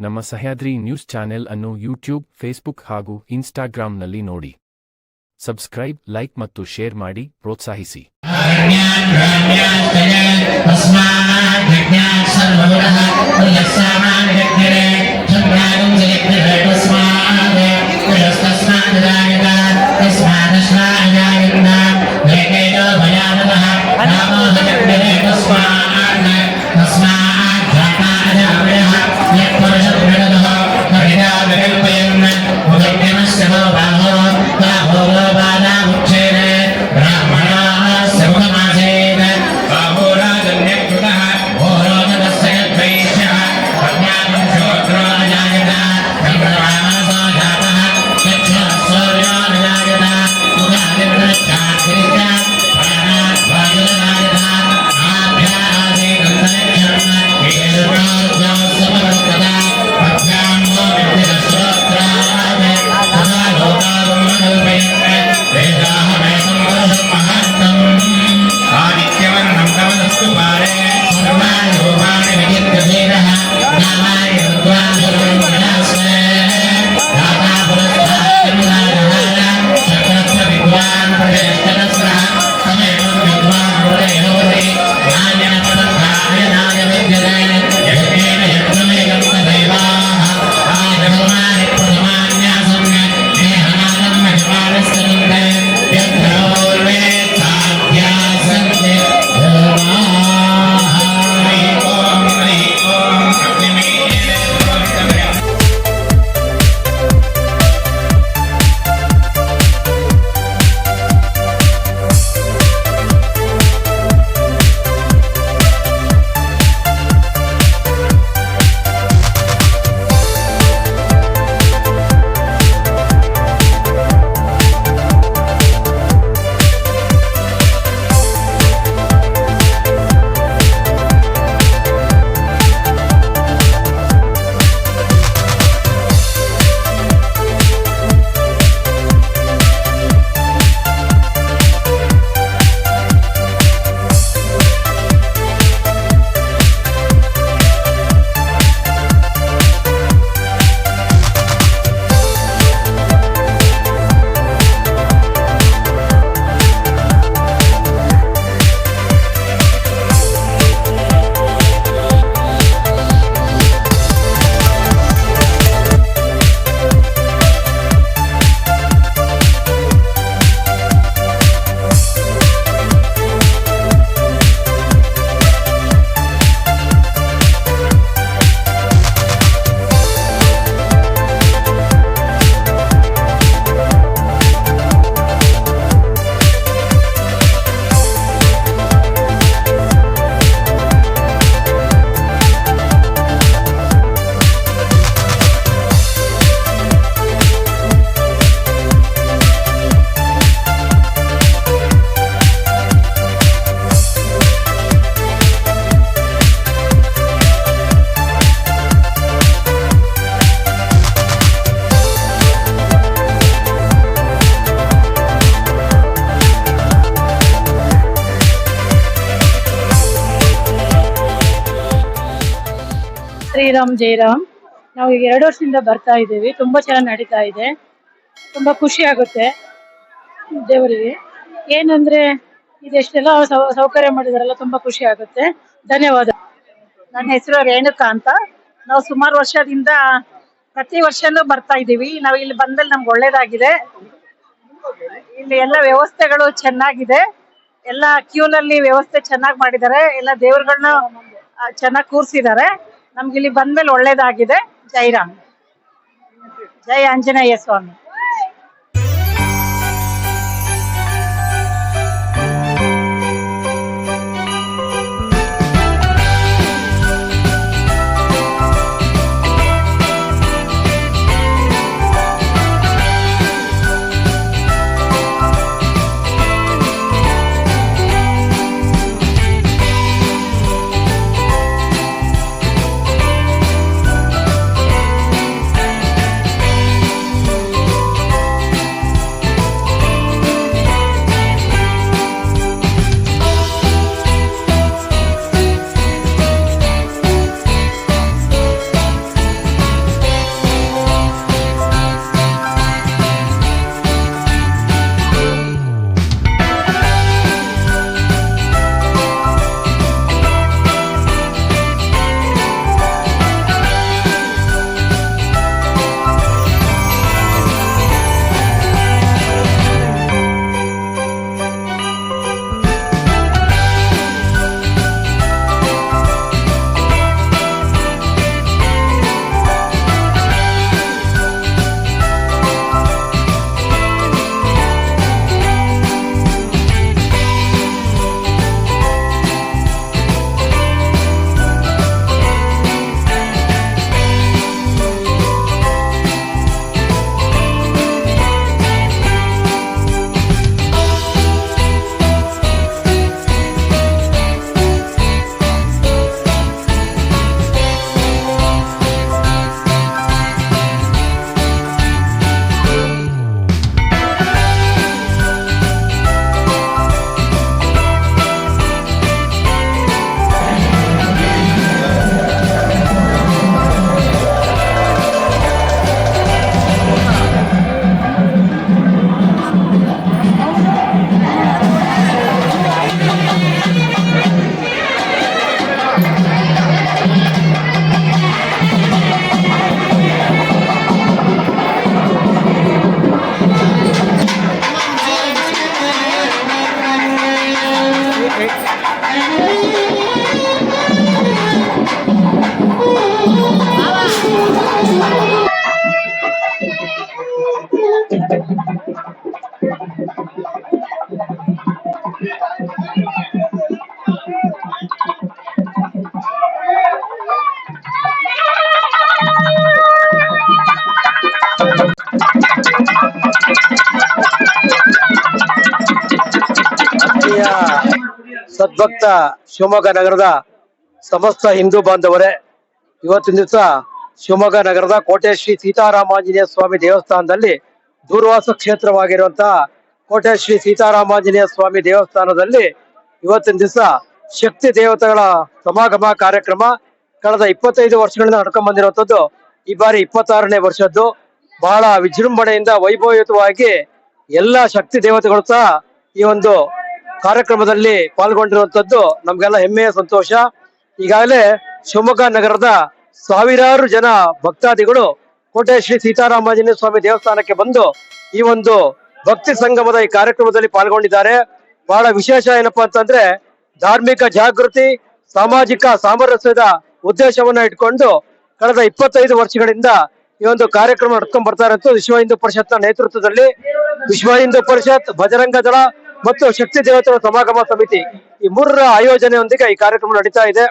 ನಮ್ಮ Sahyadri news channel ಅನ್ನು YouTube, Facebook ಹಾಗೂ ಇನ್ಸ್ಟಾಗ್ರಾಂನಲ್ಲಿ ನೋಡಿ. ಸಬ್ಸ್ಕ್ರೈಬ್, ಲೈಕ್ ಮತ್ತು ಶೇರ್ ಮಾಡಿ ಪ್ರೋತ್ಸಾಹಿಸಿ. ಶ್ರೀರಾಮ್ ಜೈರಾಮ್. ನಾವು ಈಗ 2 ವರ್ಷದಿಂದ ಬರ್ತಾ ಇದ್ದೀವಿ. ತುಂಬಾ ಚೆನ್ನಾಗಿ ನಡೀತಾ ಇದೆ. ತುಂಬಾ ಖುಷಿ ಆಗುತ್ತೆ ದೇವರಿಗೆ. ಏನಂದ್ರೆ ಇದೆಷ್ಟೆಲ್ಲ ಸೌಕರ್ಯ ಮಾಡಿದಾರಲ್ಲ, ತುಂಬಾ ಖುಷಿ ಆಗುತ್ತೆ. ಧನ್ಯವಾದ. ನನ್ನ ಹೆಸರು ರೇಣುಕಾ ಅಂತ. ನಾವು ಸುಮಾರು ವರ್ಷದಿಂದ ಪ್ರತಿ ವರ್ಷನೂ ಬರ್ತಾ ಇದ್ದೀವಿ. ನಾವು ಇಲ್ಲಿ ಬಂದಲ್ಲಿ ನಮ್ಗೆ ಒಳ್ಳೇದಾಗಿದೆ. ಇಲ್ಲಿ ಎಲ್ಲ ವ್ಯವಸ್ಥೆಗಳು ಚೆನ್ನಾಗಿದೆ. ಎಲ್ಲ ಕ್ಯೂನಲ್ಲಿ ವ್ಯವಸ್ಥೆ ಚೆನ್ನಾಗಿ ಮಾಡಿದ್ದಾರೆ. ಎಲ್ಲ ದೇವರುಗಳನ್ನ ಚೆನ್ನಾಗಿ ಕೂರಿಸಿದ್ದಾರೆ. ನಮ್ಗೆ ಇಲ್ಲಿ ಬಂದ್ಮೇಲೆ ಒಳ್ಳೇದಾಗಿದೆ. ಜೈರಾಮ್. ಜೈ ಆಂಜನೇಯ ಸ್ವಾಮಿ. ಆತ್ಮೀಯ ಸದ್ಭಕ್ತ ಶಿವಮೊಗ್ಗ ನಗರದ ಸಮಸ್ತ ಹಿಂದೂ ಬಾಂಧವರೇ, ಇವತ್ತಿನ ದಿವಸ ಶಿವಮೊಗ್ಗ ನಗರದ ಕೋಟೆ ಶ್ರೀ ಸೀತಾರಾಮಾಂಜನೇಯ ಸ್ವಾಮಿ ದೇವಸ್ಥಾನದಲ್ಲಿ ದೂರ್ವಾಸ ಕ್ಷೇತ್ರವಾಗಿರುವಂತಹ ಕೋಟೆ ಶ್ರೀ ಸೀತಾರಾಮಾಂಜನೇಯ ಸ್ವಾಮಿ ದೇವಸ್ಥಾನದಲ್ಲಿ ಇವತ್ತಿನ ದಿವಸ ಶಕ್ತಿ ದೇವತೆಗಳ ಸಮಾಗಮ ಕಾರ್ಯಕ್ರಮ ಕಳೆದ 25 ವರ್ಷಗಳಿಂದ ನಡ್ಕೊಂಡ್ ಬಂದಿರುವಂತದ್ದು. ಈ ಬಾರಿ 26ನೇ ವರ್ಷದ್ದು. ಬಹಳ ವಿಜೃಂಭಣೆಯಿಂದ ವೈಭವಯುತವಾಗಿ ಎಲ್ಲ ಶಕ್ತಿ ದೇವತೆಗಳು ಸಹ ಈ ಒಂದು ಕಾರ್ಯಕ್ರಮದಲ್ಲಿ ಪಾಲ್ಗೊಂಡಿರುವಂತದ್ದು ನಮ್ಗೆಲ್ಲ ಹೆಮ್ಮೆಯ ಸಂತೋಷ. ಈಗಾಗಲೇ ಶಿವಮೊಗ್ಗ ನಗರದ ಸಾವಿರಾರು ಜನ ಭಕ್ತಾದಿಗಳು ಕೋಟೆ ಶ್ರೀ ಸೀತಾರಾಮಾಂಜನೇಯ ಸ್ವಾಮಿ ದೇವಸ್ಥಾನಕ್ಕೆ ಬಂದು ಈ ಒಂದು ಭಕ್ತಿ ಸಂಗಮದ ಈ ಕಾರ್ಯಕ್ರಮದಲ್ಲಿ ಪಾಲ್ಗೊಂಡಿದ್ದಾರೆ. ಬಹಳ ವಿಶೇಷ ಏನಪ್ಪಾ ಅಂತಂದ್ರೆ, ಧಾರ್ಮಿಕ ಜಾಗೃತಿ, ಸಾಮಾಜಿಕ ಸಾಮರಸ್ಯದ ಉದ್ದೇಶವನ್ನ ಇಟ್ಕೊಂಡು ಕಳೆದ 25 ವರ್ಷಗಳಿಂದ ಈ ಒಂದು ಕಾರ್ಯಕ್ರಮ ನಡ್ಕೊಂಡ್ ಬರ್ತಾ ಇರೋದು ವಿಶ್ವ ಹಿಂದೂ ಪರಿಷತ್ನ ನೇತೃತ್ವದಲ್ಲಿ ವಿಶ್ವ ಹಿಂದೂ ಪರಿಷತ್, ಬಜರಂಗ ದಳ ಮತ್ತು ಶಕ್ತಿ ದೇವತೆಗಳ ಸಮಾಗಮ ಸಮಿತಿ ಈ ಮೂರರ ಆಯೋಜನೆಯೊಂದಿಗೆ ಈ ಕಾರ್ಯಕ್ರಮ ನಡೀತಾ ಇದೆ.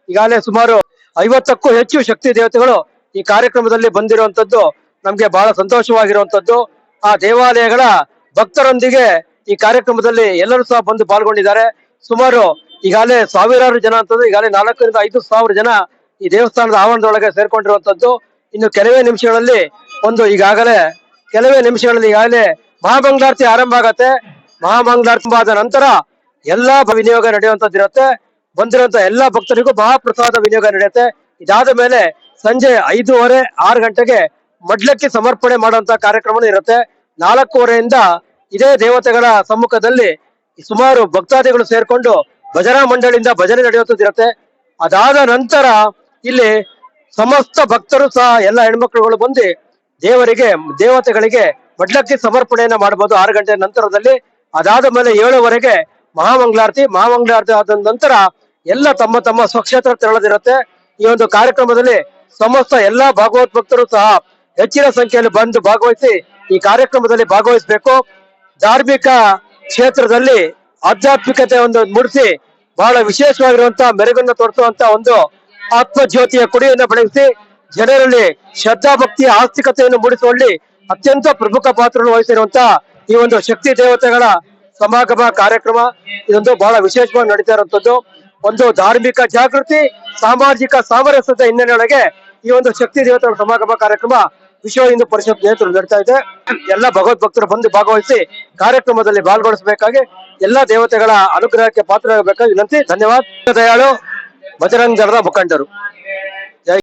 ಈಗಾಗಲೇ ಸುಮಾರು 50ಕ್ಕೂ ಹೆಚ್ಚು ಶಕ್ತಿ ದೇವತೆಗಳು ಈ ಕಾರ್ಯಕ್ರಮದಲ್ಲಿ ಬಂದಿರುವಂತದ್ದು ನಮ್ಗೆ ಬಹಳ ಸಂತೋಷವಾಗಿರುವಂತದ್ದು. ಆ ದೇವಾಲಯಗಳ ಭಕ್ತರೊಂದಿಗೆ ಈ ಕಾರ್ಯಕ್ರಮದಲ್ಲಿ ಎಲ್ಲರೂ ಸಹ ಬಂದು ಪಾಲ್ಗೊಂಡಿದ್ದಾರೆ. ಸುಮಾರು ಈಗಾಗಲೇ ಸಾವಿರಾರು ಜನ ಅಂತಂದ್ರೆ ಈಗಾಗಲೇ 4 ರಿಂದ 5 ಸಾವಿರ ಜನ ಈ ದೇವಸ್ಥಾನದ ಆವರಣದೊಳಗೆ ಸೇರ್ಕೊಂಡಿರುವಂತದ್ದು. ಇನ್ನು ಕೆಲವೇ ನಿಮಿಷಗಳಲ್ಲಿ ಈಗಾಗಲೇ ಮಹಾಮಂಗಳಾರತಿ ಆರಂಭ ಆಗತ್ತೆ. ಮಹಾಮಂಗಳಾರತಿ ಆದ ನಂತರ ಎಲ್ಲಾ ವಿನಿಯೋಗ ನಡೆಯುವಂತದ್ದಿರುತ್ತೆ. ಬಂದಿರುವಂತ ಎಲ್ಲಾ ಭಕ್ತರಿಗೂ ಮಹಾಪ್ರಸಾದ ವಿನಿಯೋಗ ನಡೆಯುತ್ತೆ. ಇದಾದ ಮೇಲೆ ಸಂಜೆ 5:30, 6 ಗಂಟೆಗೆ ಮಡ್ಲಕ್ಕಿ ಸಮರ್ಪಣೆ ಮಾಡುವಂತ ಕಾರ್ಯಕ್ರಮ ಇರುತ್ತೆ. 4:30ರಿಂದ ಇದೇ ದೇವತೆಗಳ ಸಮ್ಮುಖದಲ್ಲಿ ಸುಮಾರು ಭಕ್ತಾದಿಗಳು ಸೇರ್ಕೊಂಡು ಭಜನಾ ಮಂಡಳಿಯಿಂದ ಭಜನೆ ನಡೆಯುವಂತದ್ದಿರುತ್ತೆ. ಅದಾದ ನಂತರ ಇಲ್ಲಿ ಸಮಸ್ತ ಭಕ್ತರು ಸಹ ಎಲ್ಲ ಹೆಣ್ಮಕ್ಳುಗಳು ಬಂದು ದೇವತೆಗಳಿಗೆ ಮಡ್ಲಕ್ಕಿ ಸಮರ್ಪಣೆಯನ್ನ ಮಾಡಬಹುದು 6 ಗಂಟೆ ನಂತರದಲ್ಲಿ. ಅದಾದ ಮೇಲೆ 7:00ವರೆಗೆ ಮಹಾಮಂಗಳಾರತಿ ಆದ ನಂತರ ಎಲ್ಲ ತಮ್ಮ ತಮ್ಮ ಸ್ವಕ್ಷೇತ್ರ ತೆರಳದಿರುತ್ತೆ. ಈ ಒಂದು ಕಾರ್ಯಕ್ರಮದಲ್ಲಿ ಸಮಸ್ತ ಎಲ್ಲಾ ಭಾಗವತ್ ಭಕ್ತರು ಸಹ ಹೆಚ್ಚಿನ ಸಂಖ್ಯೆಯಲ್ಲಿ ಬಂದು ಭಾಗವಹಿಸಿ ಈ ಕಾರ್ಯಕ್ರಮದಲ್ಲಿ ಭಾಗವಹಿಸಬೇಕು. ಧಾರ್ಮಿಕ ಕ್ಷೇತ್ರದಲ್ಲಿ ಆಧ್ಯಾತ್ಮಿಕತೆ ಒಂದು ಮೂಡಿಸಿ ಬಹಳ ವಿಶೇಷವಾಗಿರುವಂತಹ ಮೆರುಗನ್ನು ತೋರಿಸುವಂತ ಒಂದು ಆತ್ಮ ಜ್ಯೋತಿಯ ಕುಡಿಯನ್ನು ಬೆಳಗಿಸಿ ಜನರಲ್ಲಿ ಶ್ರದ್ಧಾ ಭಕ್ತಿ ಆಸ್ತಿಕತೆಯನ್ನು ಮೂಡಿಸುವಲ್ಲಿ ಅತ್ಯಂತ ಪ್ರಮುಖ ಪಾತ್ರವನ್ನು ವಹಿಸಿರುವಂತಹ ಈ ಒಂದು ಶಕ್ತಿ ದೇವತೆಗಳ ಸಮಾಗಮ ಕಾರ್ಯಕ್ರಮ ಇದೊಂದು ಬಹಳ ವಿಶೇಷವಾಗಿ ನಡೀತಾ ಇರುವಂತದ್ದು. ಒಂದು ಧಾರ್ಮಿಕ ಜಾಗೃತಿ, ಸಾಮಾಜಿಕ ಸಾಮರಸ್ಯದ ಹಿನ್ನೆಲೆಯೊಳಗೆ ಈ ಒಂದು ಶಕ್ತಿ ದೇವತೆಗಳ ಸಮಾಗಮ ಕಾರ್ಯಕ್ರಮ ವಿಶ್ವ ಹಿಂದೂ ಪರಿಷತ್ ನೇತೃತ್ವ ನಡೀತಾ ಇದೆ. ಎಲ್ಲ ಭಗವದ್ ಭಕ್ತರು ಬಂದು ಭಾಗವಹಿಸಿ ಕಾರ್ಯಕ್ರಮದಲ್ಲಿ ಪಾಲ್ಗೊಳಿಸಬೇಕಾಗಿ ಎಲ್ಲಾ ದೇವತೆಗಳ ಅನುಗ್ರಹಕ್ಕೆ ಪಾತ್ರರಾಗಬೇಕಾಗಿ ವಿನಂತಿ. ಧನ್ಯವಾದ. ದಯಾಳು ಬಜರಂಗ ದಳದ ಮುಖಂಡರು. ಜೈ